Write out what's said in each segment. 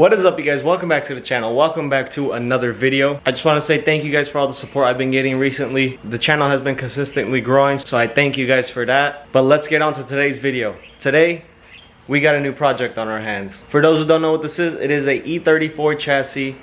What is up, you guys? Welcome back to the channel. Welcome back to another video. I just want to say thank you guys for all the support I've been getting recently. The channel has been consistently growing, so I thank you guys for that. But let's get on to today's video. Today, we got a new project on our hands. For those who don't know what this is, it is a E34 chassis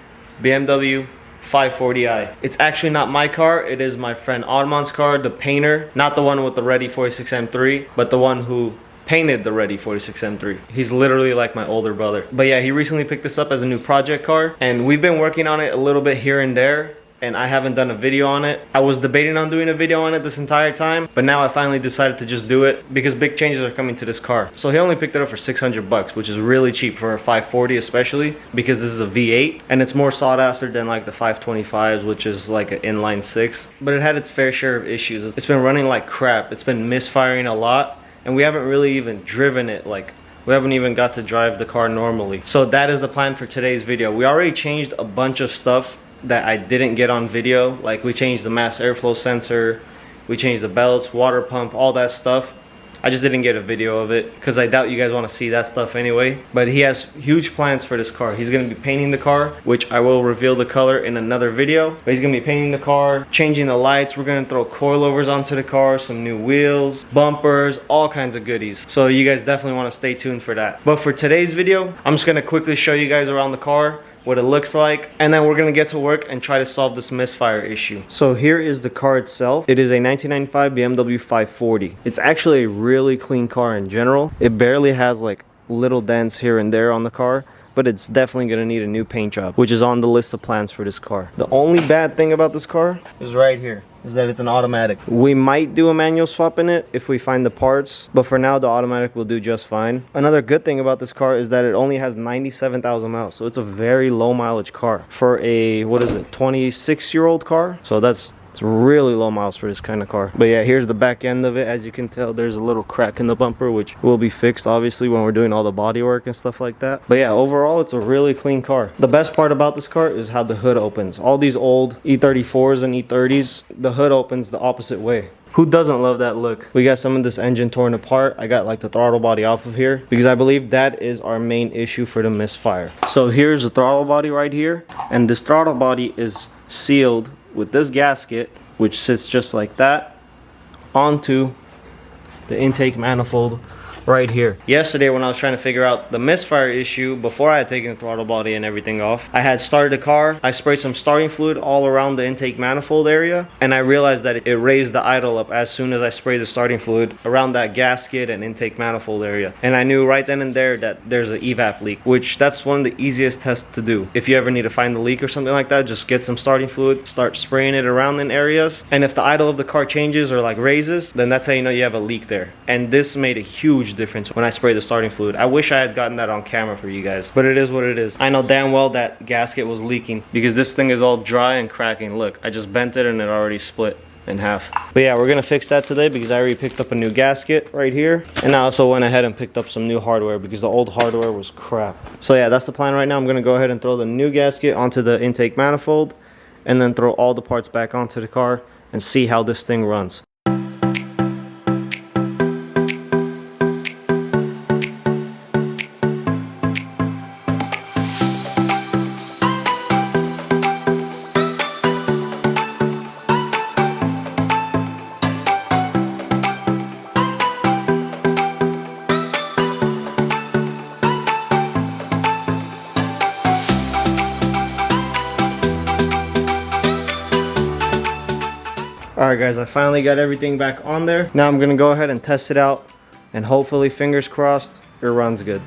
BMW 540i. It's actually not my car, it is my friend Armand's car, the painter. Not the one with the Ready 46 M3, but the one who painted the Ready 46 M3. He's literally like my older brother. But yeah, he recently picked this up as a new project car, and we've been working on it a little bit here and there, and I haven't done a video on it. I was debating on doing a video on it this entire time, but now I finally decided to just do it because big changes are coming to this car. So he only picked it up for 600 bucks, which is really cheap for a 540, especially because this is a V8 and it's more sought after than like the 525s, which is like an inline six. But it had its fair share of issues. It's been running like crap. It's been misfiring a lot, and we haven't really even driven it. Like, we haven't even got to drive the car normally. So that is the plan for today's video. We already changed a bunch of stuff that I didn't get on video. Like, we changed the mass airflow sensor, we changed the belts, water pump, all that stuff. I just didn't get a video of it because I doubt you guys want to see that stuff anyway. But he has huge plans for this car. He's going to be painting the car, which I will reveal the color in another video. But he's going to be painting the car, changing the lights. We're going to throw coilovers onto the car, some new wheels, bumpers, all kinds of goodies. So you guys definitely want to stay tuned for that. But for today's video, I'm just going to quickly show you guys around the car, what it looks like, and then we're gonna get to work and try to solve this misfire issue. So here is the car itself. It is a 1995 BMW 540. It's actually a really clean car in general. It barely has like little dents here and there on the car, but it's definitely gonna need a new paint job, which is on the list of plans for this car. The only bad thing about this car is right here, is that it's an automatic. We might do a manual swap in it if we find the parts, but for now the automatic will do just fine. Another good thing about this car is that it only has 97,000 miles, so it's a very low mileage car for a, what is it, 26-year-old car. So it's really low miles for this kind of car. But yeah, here's the back end of it. As you can tell, there's a little crack in the bumper, which will be fixed obviously when we're doing all the body work and stuff like that. But yeah, overall it's a really clean car. The best part about this car is how the hood opens. All these old E34s and E30s, the hood opens the opposite way. Who doesn't love that look? We got some of this engine torn apart. I got like the throttle body off of here because I believe that is our main issue for the misfire. So here's the throttle body right here, and this throttle body is sealed with this gasket, which sits just like that onto the intake manifold right here. Yesterday when I was trying to figure out the misfire issue before I had taken the throttle body and everything off, I had started the car, I sprayed some starting fluid all around the intake manifold area, and I realized that it raised the idle up as soon as I sprayed the starting fluid around that gasket and intake manifold area. And I knew right then and there that there's an evap leak, which that's one of the easiest tests to do. If you ever need to find the leak or something like that, just get some starting fluid, start spraying it around in areas, and if the idle of the car changes or like raises, then that's how you know you have a leak there. And this made a huge difference when I sprayed the starting fluid. I wish I had gotten that on camera for you guys, but it is what it is. I know damn well that gasket was leaking because this thing is all dry and cracking. Look, I just bent it and it already split in half. But yeah, we're gonna fix that today because I already picked up a new gasket right here, and I also went ahead and picked up some new hardware because the old hardware was crap. So yeah, that's the plan right now. I'm gonna go ahead and throw the new gasket onto the intake manifold and then throw all the parts back onto the car and see how this thing runs. Alright guys, I finally got everything back on there. Now I'm gonna go ahead and test it out, and hopefully, fingers crossed, it runs good.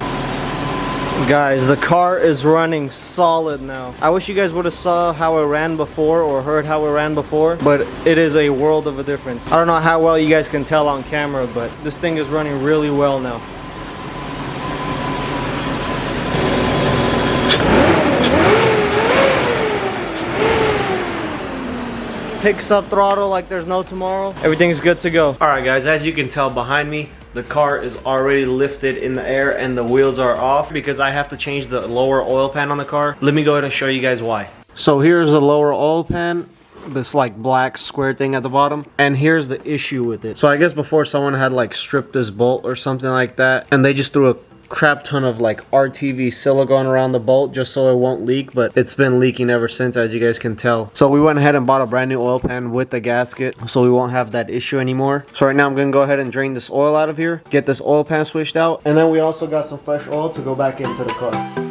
Guys, the car is running solid now. I wish you guys would have saw how it ran before or heard how it ran before, but it is a world of a difference. I don't know how well you guys can tell on camera, but this thing is running really well now. Picks up throttle like there's no tomorrow. Everything's good to go. All right guys, as you can tell behind me, the car is already lifted in the air and the wheels are off because I have to change the lower oil pan on the car. Let me go ahead and show you guys why. So here's the lower oil pan, this like black square thing at the bottom, and here's the issue with it. So I guess before someone had like stripped this bolt or something like that, and they just threw a crap ton of like RTV silicone around the bolt just so it won't leak, but it's been leaking ever since, as you guys can tell. So we went ahead and bought a brand new oil pan with the gasket so we won't have that issue anymore. So right now I'm gonna go ahead and drain this oil out of here, get this oil pan switched out, and then we also got some fresh oil to go back into the car.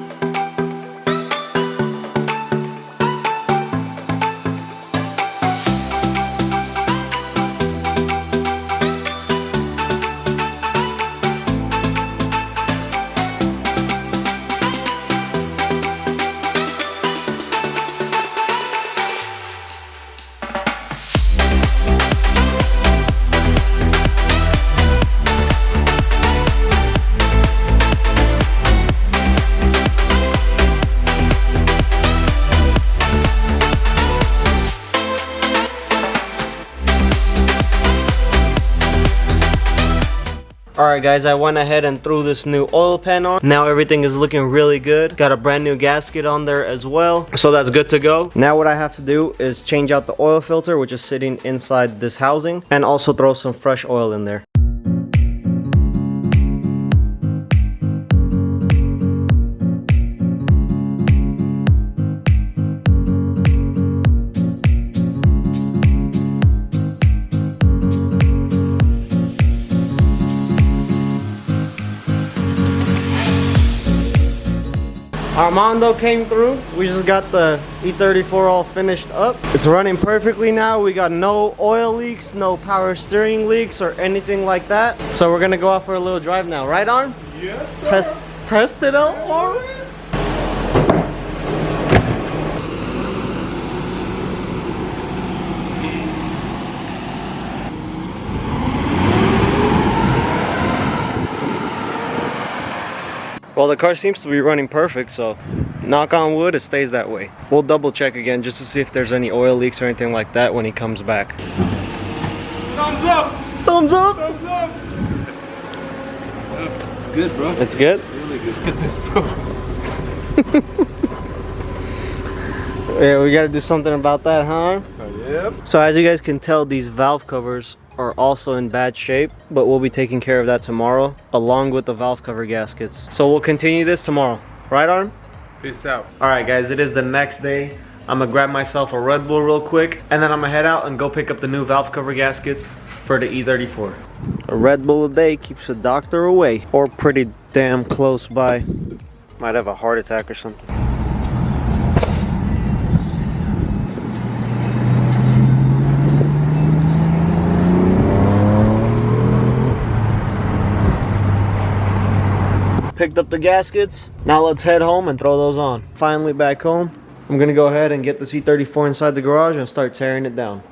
Alright guys, I went ahead and threw this new oil pan on. Now everything is looking really good. Got a brand new gasket on there as well. So that's good to go. Now what I have to do is change out the oil filter, which is sitting inside this housing, and also throw some fresh oil in there. Armando came through. We just got the E34 all finished up. It's running perfectly now. We got no oil leaks, no power steering leaks or anything like that. So we're gonna go out for a little drive now, right Arm? Yes, sir. Test it out, Arm. Well, the car seems to be running perfect, so knock on wood, it stays that way. We'll double check again just to see if there's any oil leaks or anything like that when he comes back. Thumbs up! Thumbs up! Thumbs up! It's good, bro. It's good? Really good. Look at this, bro. Yeah, we gotta do something about that, huh? Yep. So as you guys can tell, these valve covers are also in bad shape, but we'll be taking care of that tomorrow along with the valve cover gaskets. So we'll continue this tomorrow, right Arm? Peace out. All right guys, it is the next day. I'm gonna grab myself a Red Bull real quick, and then I'm gonna head out and go pick up the new valve cover gaskets for the E34. A Red Bull a day keeps the doctor away, or pretty damn close by. Might have a heart attack or something. Picked up the gaskets. Now let's head home and throw those on. Finally back home. I'm gonna go ahead and get the E34 inside the garage and start tearing it down.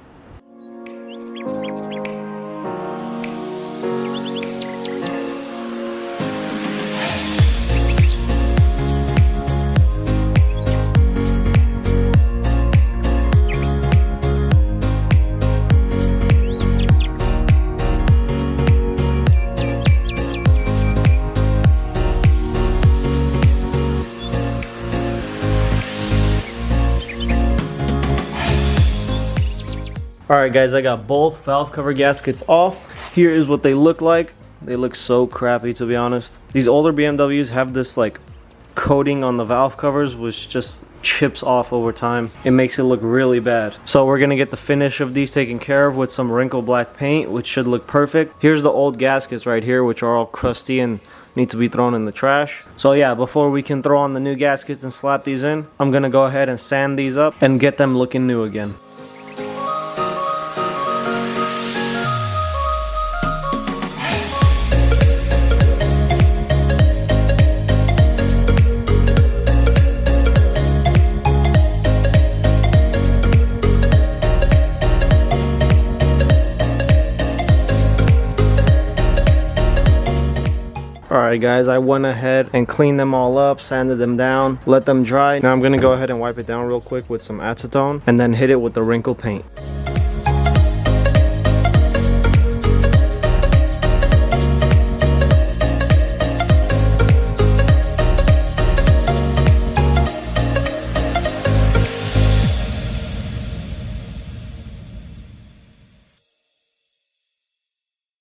Alright guys, I got both valve cover gaskets off. Here is what they look like. They look so crappy, to be honest. These older BMWs have this like coating on the valve covers which just chips off over time. It makes it look really bad. So we're gonna get the finish of these taken care of with some wrinkle black paint, which should look perfect. Here's the old gaskets right here, which are all crusty and need to be thrown in the trash. So yeah, before we can throw on the new gaskets and slap these in, I'm gonna go ahead and sand these up and get them looking new again. Alright guys, I went ahead and cleaned them all up, sanded them down, let them dry. Now I'm gonna go ahead and wipe it down real quick with some acetone and then hit it with the wrinkle paint.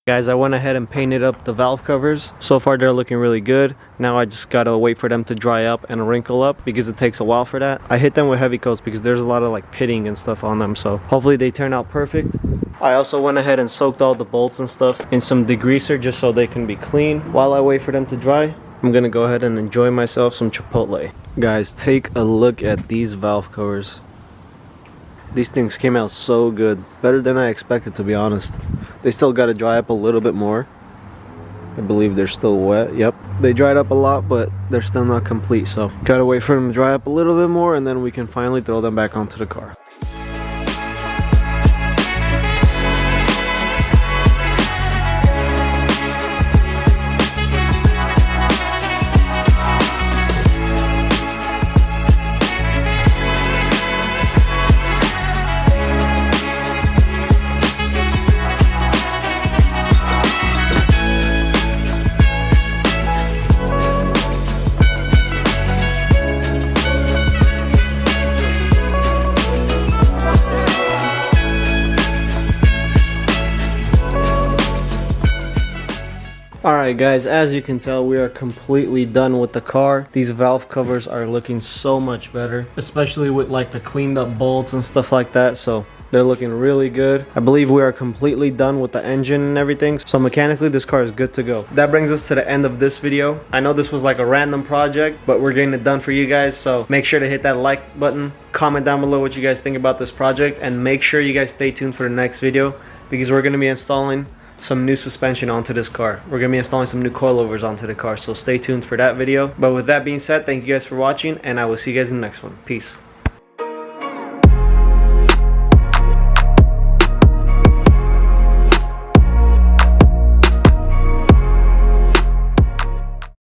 Guys, I went ahead and painted up the valve covers. So far they're looking really good. Now I just gotta wait for them to dry up and wrinkle up because it takes a while for that. I hit them with heavy coats because there's a lot of like pitting and stuff on them, so hopefully they turn out perfect. I also went ahead and soaked all the bolts and stuff in some degreaser just so they can be clean. While I wait for them to dry, I'm gonna go ahead and enjoy myself some Chipotle. Guys, take a look at these valve covers. These things came out so good, better than I expected, to be honest. They still gotta dry up a little bit more. I believe they're still wet. Yep, they dried up a lot, but they're still not complete, so gotta wait for them to dry up a little bit more and then we can finally throw them back onto the car. Alright guys, as you can tell, we are completely done with the car. These valve covers are looking so much better, especially with like the cleaned up bolts and stuff like that, so they're looking really good. I believe we are completely done with the engine and everything, so mechanically this car is good to go. That brings us to the end of this video. I know this was like a random project, but we're getting it done for you guys, so make sure to hit that like button, comment down below what you guys think about this project, and make sure you guys stay tuned for the next video because we're going to be installing some new suspension onto this car. We're gonna be installing some new coilovers onto the car, so stay tuned for that video. But with that being said, thank you guys for watching, and I will see you guys in the next one. Peace.